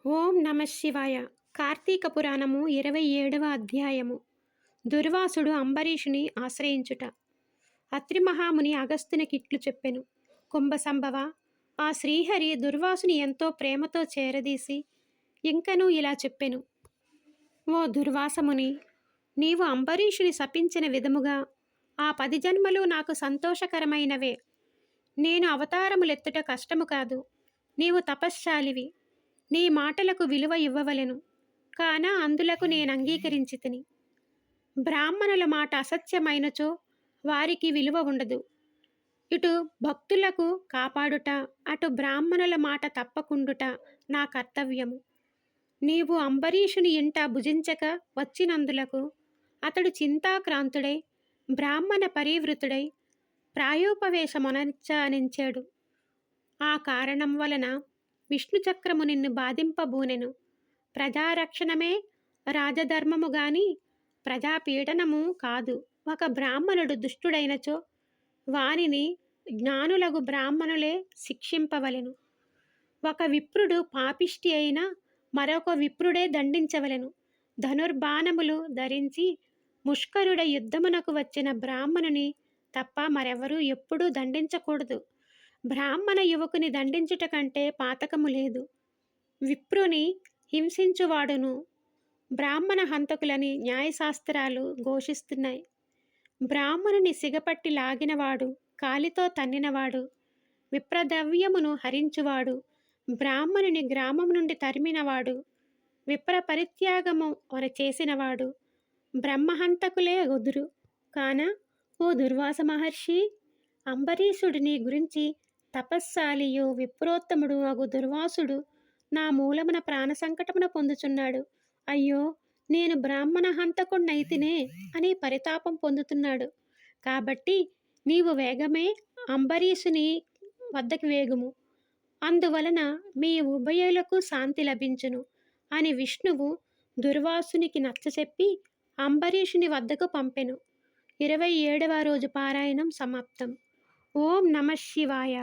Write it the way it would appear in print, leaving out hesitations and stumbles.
ఓం నమ శివాయ. కార్తీక పురాణము 27వ అధ్యాయము. దుర్వాసుడు అంబరీషుని ఆశ్రయించుట. అత్రి మహాముని అగస్త్యునికిట్లు చెప్పెను. కుంభసంభవ, ఆ శ్రీహరి దుర్వాసుని ఎంతో ప్రేమతో చేరదీసి ఇంకనూ ఇలా చెప్పెను. ఓ దుర్వాసముని, నీవు అంబరీషుని శపించిన విధముగా ఆ 10 జన్మలు నాకు సంతోషకరమైనవే. నేను అవతారములెత్తుట కష్టము కాదు. నీవు తపశ్శాలివి. నీ మాటలకు విలువ ఇవ్వవలెను. కాన అందులకు నేను అంగీకరించి తిని. బ్రాహ్మణుల మాట అసత్యమైనచో వారికి విలువ ఉండదు. ఇటు భక్తులకు కాపాడుట, అటు బ్రాహ్మణుల మాట తప్పకుండుట నా కర్తవ్యము. నీవు అంబరీషుని ఇంట భుజించక వచ్చినందులకు అతడు చింతాక్రాంతుడై బ్రాహ్మణ పరివృతుడై ప్రాయోపవేశమొనర్చానించాడు. ఆ కారణం వలన విష్ణుచక్రము నిన్ను బాధింపబూనెను. ప్రజారక్షణమే రాజధర్మము గాని ప్రజాపీడనము కాదు. ఒక బ్రాహ్మణుడు దుష్టుడైనచో వానిని జ్ఞానులగు బ్రాహ్మణులే శిక్షింపవలెను. ఒక విప్రుడు పాపిష్టి అయినా మరొక విప్రుడే దండించవలెను. ధనుర్బాణములు ధరించి ముష్కరుడ యుద్ధమునకు వచ్చిన బ్రాహ్మణుని తప్ప మరెవరూ ఎప్పుడూ దండించకూడదు. బ్రాహ్మణ యువకుని దండించుట కంటే పాతకము లేదు. విప్రుని హింసించువాడును బ్రాహ్మణ హంతకులని న్యాయశాస్త్రాలు ఘోషిస్తున్నాయి. బ్రాహ్మణుని సిగపట్టి లాగినవాడు, కాలితో తన్నినవాడు, విప్రద్రవ్యమును హరించువాడు, బ్రాహ్మణుని గ్రామం నుండి తరిమినవాడు, విప్ర పరిత్యాగము చేసినవాడు బ్రహ్మహంతకులే గుదురు. కాన ఓ దుర్వాస మహర్షి, అంబరీషుడిని గురించి తపస్శాలియు విప్రోత్తముడు అగు దుర్వాసుడు నా మూలమున ప్రాణ సంకటమున పొందుచున్నాడు. అయ్యో, నేను బ్రాహ్మణ హంతకుణ్ణైతినే అని పరితాపం పొందుతున్నాడు. కాబట్టి నీవు వేగమే అంబరీషుని వద్దకి వేగుము. అందువలన మీ ఉభయులకు శాంతి లభించును అని విష్ణువు దుర్వాసునికి నచ్చచెప్పి అంబరీషుని వద్దకు పంపెను. 27వ రోజు పారాయణం సమాప్తం. ఓం నమ శివాయ.